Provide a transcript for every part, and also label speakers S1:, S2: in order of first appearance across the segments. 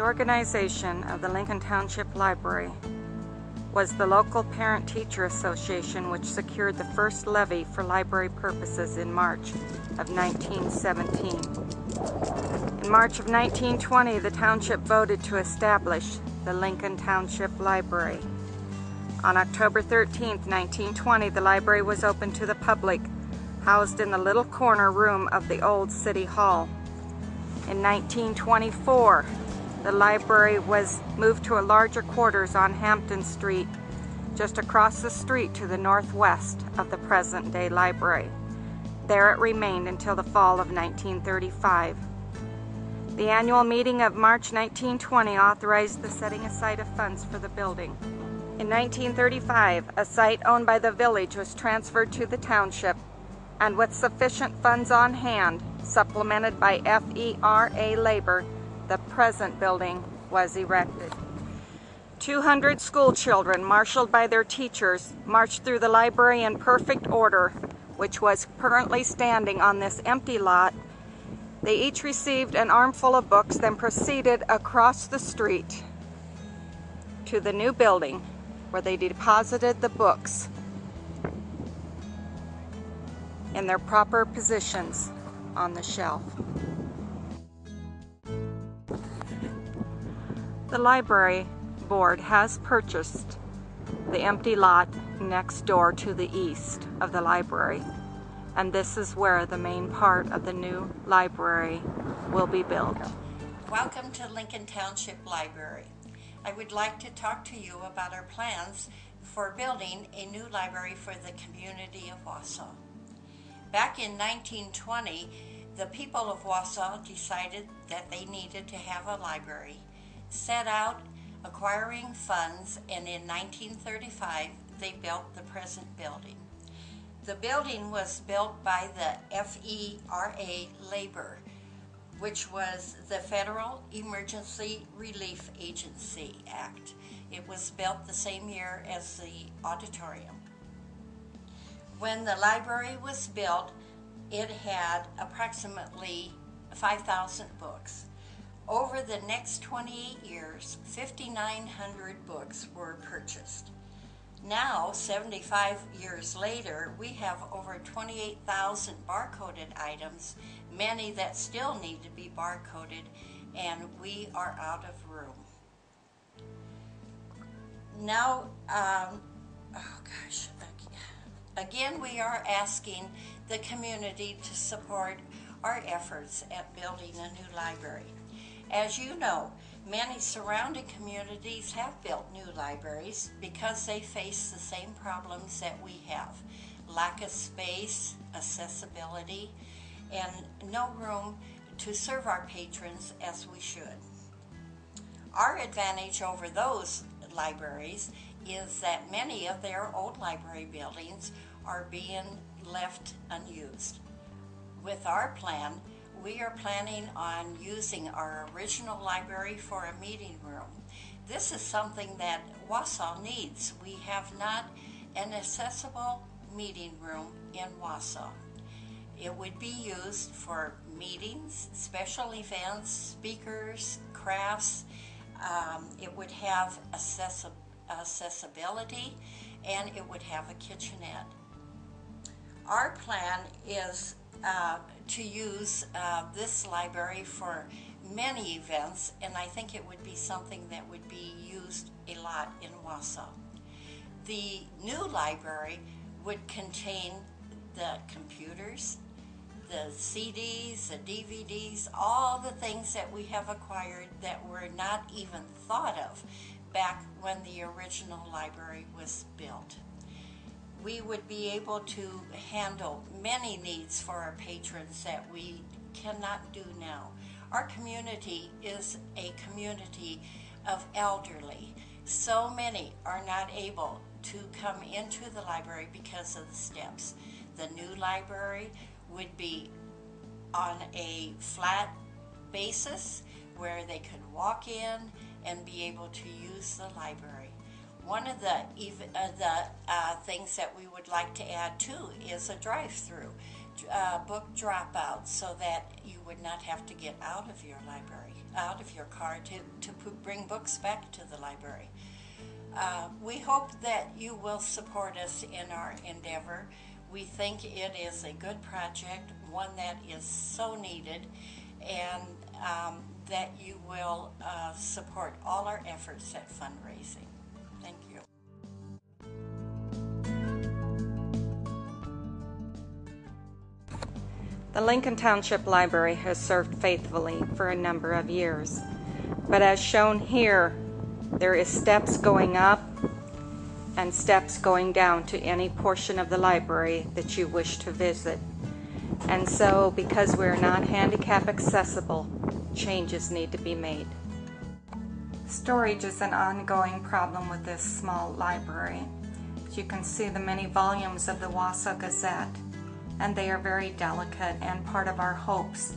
S1: organization of the Lincoln Township Library was the local Parent-Teacher Association, which secured the first levy for library purposes in March of 1917. In March of 1920, the township voted to establish the Lincoln Township Library. On October 13, 1920, the library was opened to the public, housed in the little corner room of the old City Hall. In 1924, the library was moved to a larger quarters on Hampton Street, just across the street to the northwest of the present-day library. There it remained until the fall of 1935. The annual meeting of March 1920 authorized the setting aside of funds for the building. In 1935, a site owned by the village was transferred to the township, and with sufficient funds on hand, supplemented by FERA labor, the present building was erected. 200 school children, marshaled by their teachers, marched through the library in perfect order, which was currently standing on this empty lot. They each received an armful of books, then proceeded across the street to the new building, where they deposited the books in their proper positions on the shelf. The library board has purchased the empty lot next door to the east of the library, and this is where the main part of the new library will be built.
S2: Welcome to Lincoln Township Library. I would like to talk to you about our plans for building a new library for the community of Wausau. Back in 1920, the people of Wausau decided that they needed to have a library, set out acquiring funds, and in 1935 they built the present building. The building was built by the FERA labor, which was the Federal Emergency Relief Agency Act. It was built the same year as the auditorium. When the library was built, it had approximately 5,000 books. Over the next 28 years, 5,900 books were purchased. Now, 75 years later, we have over 28,000 barcoded items, many that still need to be barcoded, and we are out of room. Now, again, we are asking the community to support our efforts at building a new library. As you know, many surrounding communities have built new libraries because they face the same problems that we have: lack of space, accessibility, and no room to serve our patrons as we should. Our advantage over those libraries is that many of their old library buildings are being left unused. With our plan, we are planning on using our original library for a meeting room. This is something that Wausau needs. We have not an accessible meeting room in Wausau. It would be used for meetings, special events, speakers, crafts. It would have accessibility, and it would have a kitchenette. Our plan is to use this library for many events, and I think it would be something that would be used a lot in Wausau. The new library would contain the computers, the CDs, the DVDs, all the things that we have acquired that were not even thought of back when the original library was built. We would be able to handle many needs for our patrons that we cannot do now. Our community is a community of elderly. So many are not able to come into the library because of the steps. The new library would be on a flat basis where they could walk in and be able to use the library. One of the things that we would like to add too is a drive-through. book dropouts so that you would not have to get out of your library, out of your car to bring books back to the library. We hope that you will support us in our endeavor. We think it is a good project, one that is so needed, and that you will support all our efforts at fundraising. Thank you.
S1: The Lincoln Township Library has served faithfully for a number of years, but as shown here, there is steps going up and steps going down to any portion of the library that you wish to visit. And so, because we're not handicap accessible, changes need to be made. Storage is an ongoing problem with this small library. As you can see, the many volumes of the Wausau Gazette, and they are very delicate, and part of our hopes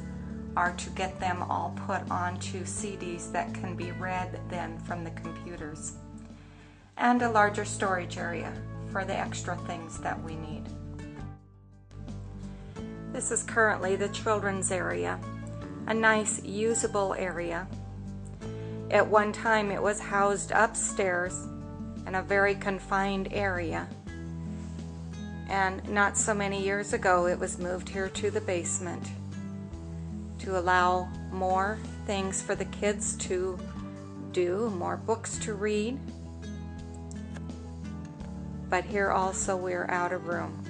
S1: are to get them all put onto CDs that can be read then from the computers, and a larger storage area for the extra things that we need. This is currently the children's area, a nice usable area. At one time it was housed upstairs in a very confined area, and not so many years ago it was moved here to the basement to allow more things for the kids to do, more books to read. But here also we're out of room.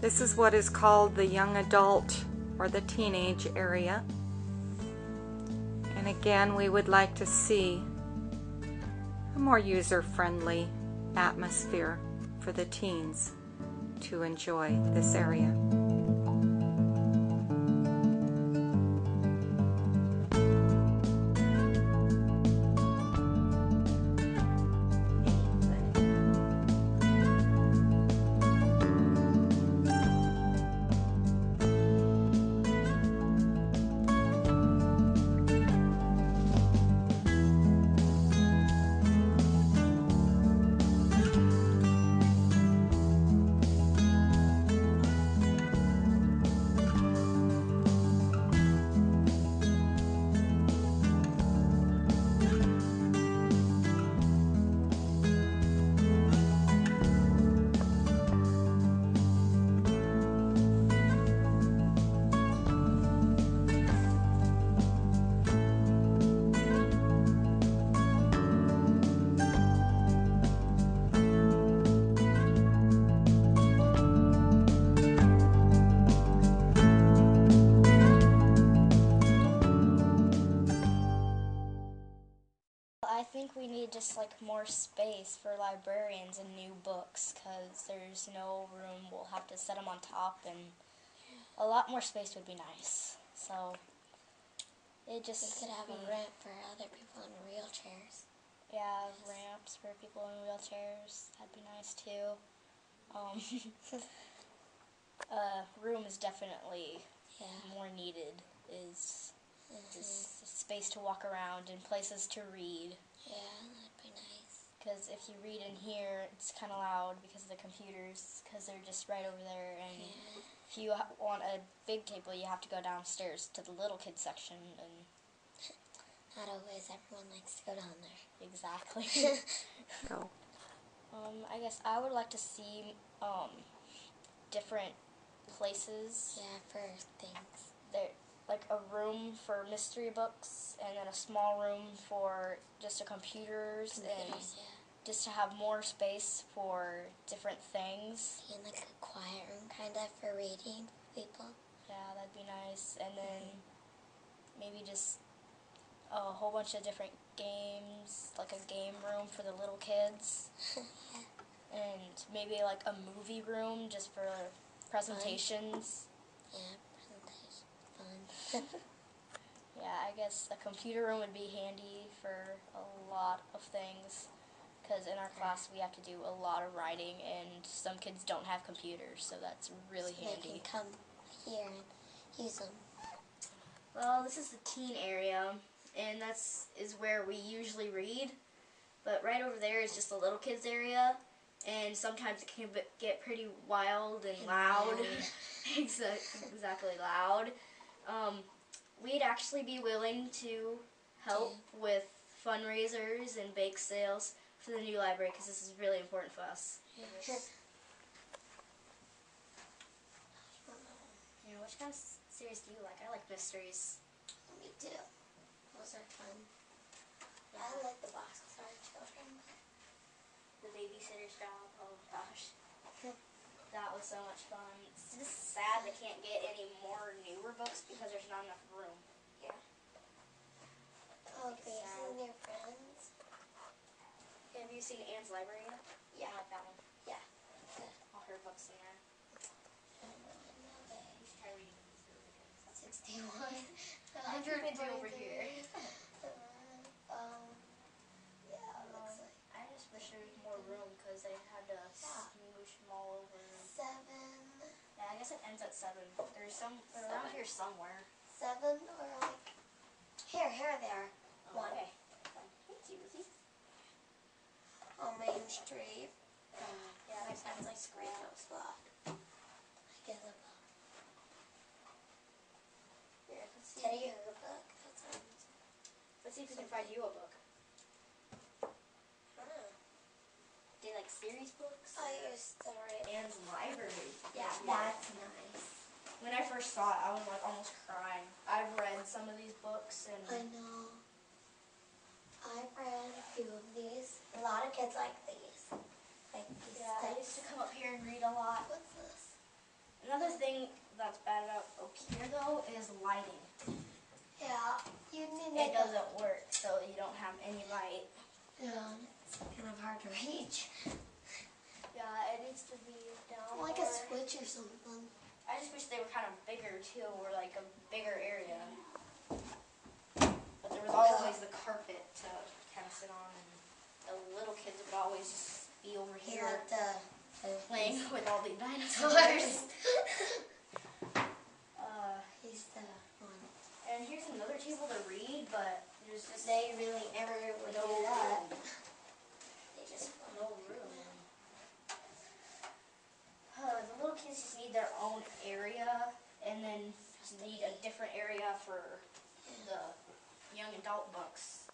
S1: This is what is called the young adult or the teenage area. And again, we would like to see a more user-friendly atmosphere for the teens to enjoy this area.
S3: I think we need just like more space for librarians and new books, because there's no room. We'll have to set them on top, and a lot more space would be nice. So it just
S4: we could have a ramp for other people in wheelchairs.
S3: Yeah, ramps for people in wheelchairs. That'd be nice too. Room is definitely more needed. Is space to walk around and places to read.
S4: Yeah, that'd be nice.
S3: Because if you read in here, it's kind of loud because of the computers, because they're just right over there. And if you want a big table, you have to go downstairs to the little kids section. And
S4: not always. Everyone likes to go down there.
S3: Exactly.
S1: Go.
S3: I guess I would like to see different places.
S4: Yeah, for things.
S3: There, like a room for mystery books, and then a small room for just the computers, and just to have more space for different things.
S4: And like a quiet room kind of for reading for people.
S3: Yeah, that'd be nice. And then maybe just a whole bunch of different games, like a game room for the little kids. And maybe like a movie room just for presentations.
S4: Yeah, presentation. Fun.
S3: Yeah, I guess a computer room would be handy for a lot of things, because in our class we have to do a lot of writing, and some kids don't have computers, so that's really handy.
S4: They can come here and use them.
S3: Well, this is the teen area, and is where we usually read, but right over there is just the little kids area, and sometimes it can get pretty wild and loud. Exactly, loud. We'd actually be willing to help with fundraisers and bake sales for the new library because this is really important for us. You know, which kind of series do you like? I like mysteries.
S4: Me too. Those are fun. Yeah. I like the box with our children.
S3: The babysitter's job. Oh gosh. That was so much fun. It's just sad they can't get any more newer books because there's not enough room.
S4: Yeah. Oh, Grace and your friends.
S3: Have you seen Anne's Library yet?
S4: Yeah.
S3: I like that one.
S4: Yeah.
S3: All her books in there.
S4: I know it.
S3: You should try reading these. They're really good.
S4: 61.
S3: 122 over here.
S4: Yeah, it looks like.
S3: I just wish there was more room because they had to smoosh them all over.
S4: 7.
S3: Yeah, I guess it ends at 7. They're around here somewhere.
S4: 7 or like here they are.
S3: Oh,
S4: 1.
S3: okay. Thank you, Ruthie.
S4: On Main Street.
S3: Yeah,
S4: That
S3: that
S4: sounds
S3: sounds
S4: like great spot. I get a book.
S3: Here, let's see.
S4: Teddy Hooker book. That sounds.
S3: Let's see if we can find you a book. Do you like series books?
S4: I used to read.
S3: Anne's Library.
S4: Yeah, that's nice.
S3: When I first saw it, I was like almost crying. I've read some of these books and
S4: I know. I've read a few of these. A lot of kids like these. Like these
S3: I used to come up here and read a lot.
S4: What's this?
S3: Another thing that's bad about up here though is lighting.
S4: Yeah, you need
S3: It doesn't work, so you don't have any light.
S4: Yeah, it's kind of hard to reach.
S3: Yeah, it needs to be down
S4: Like
S3: more.
S4: a switch or something.
S3: I just wish they were kind of bigger too, or like a bigger area. But there was always the carpet to kind of sit on, and the little kids would always just be over
S4: He
S3: here
S4: liked
S3: playing with all the dinosaurs.
S4: He's the one.
S3: And here's another table to read, but there's just
S4: They really never would
S3: no
S4: do that.
S3: room.
S4: They just
S3: No room. The little kids just need their own area, and then just need a different area for the young adult books.